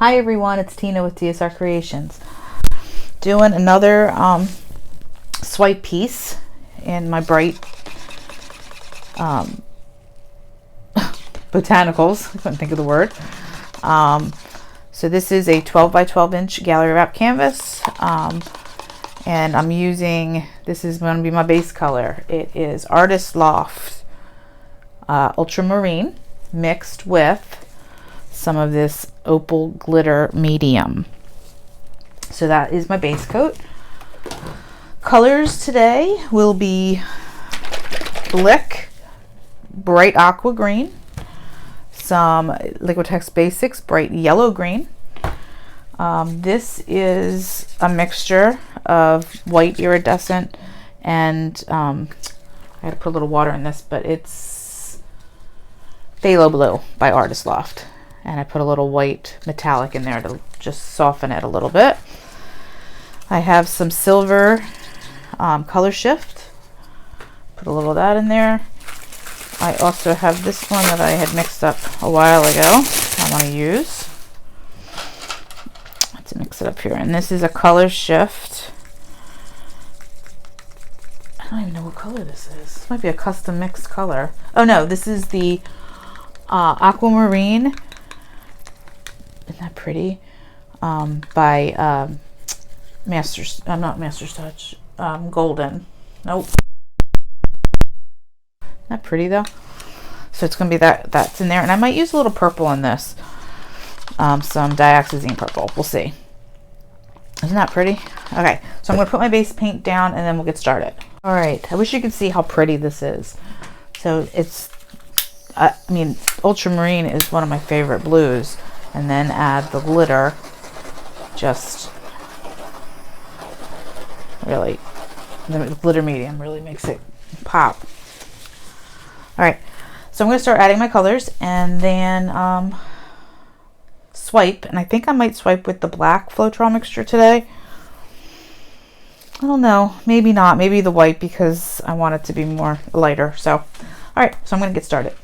Hi everyone, it's Tina with DSR Creations. Doing another swipe piece in my bright botanicals. I couldn't think of the word. So this is a 12 by 12 inch gallery wrap canvas, and I'm using, this is going to be my base color. It is Artist Loft ultramarine mixed with some of this opal glitter medium. So that is my base coat. Colors today will be Blick, bright aqua green, some Liquitex Basics, bright yellow green. This is a mixture of white iridescent and I had to put a little water in this, but it's Phthalo Blue by Artist Loft. And I put a little white metallic in there to just soften it a little bit. I have some silver color shift. Put a little of that in there. I also have this one that I had mixed up a while ago. I want to use. Let's mix it up here. And this is a color shift. I don't even know what color this is. This might be a custom mixed color. Oh no, this is the Aquamarine. Isn't that pretty? By Masters, not Masters Touch, Golden. Nope. Isn't that pretty though? So it's gonna be that's in there, and I might use a little purple in this. Some dioxazine purple. We'll see. Isn't that pretty? Okay, so I'm gonna put my base paint down, and then we'll get started. All right. I wish you could see how pretty this is. So it's, I mean, ultramarine is one of my favorite blues. And then add the glitter. Just really, the glitter medium really makes it pop. All right, so I'm going to start adding my colors and then swipe. And I think I might swipe with the black floetrol mixture today. I don't know, maybe not, maybe the white, because I want it to be more lighter. So, all right, so I'm going to get started.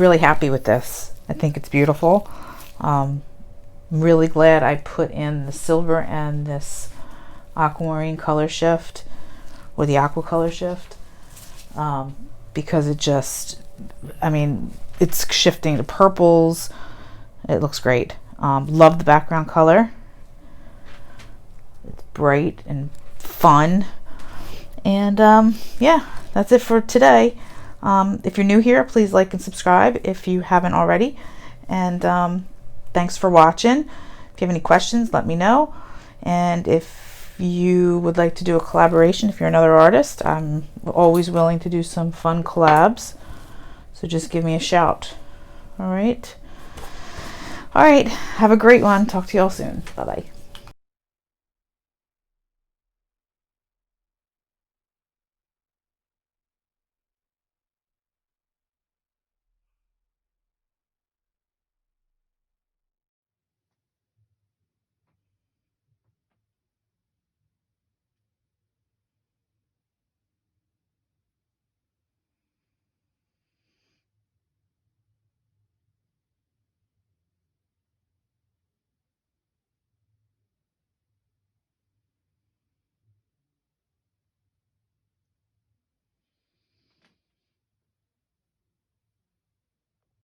really happy with this. I think it's beautiful. I'm really glad I put in the silver and this aquamarine color shift, or the aqua color shift, because it just, I mean, it's shifting to purples. It looks great. Love the background color. It's bright and fun. And yeah, that's it for today. If you're new here, please like and subscribe if you haven't already. And thanks for watching. If you have any questions, let me know. And if you would like to do a collaboration, if you're another artist, I'm always willing to do some fun collabs. So just give me a shout. All right. Have a great one. Talk to you all soon. Bye-bye.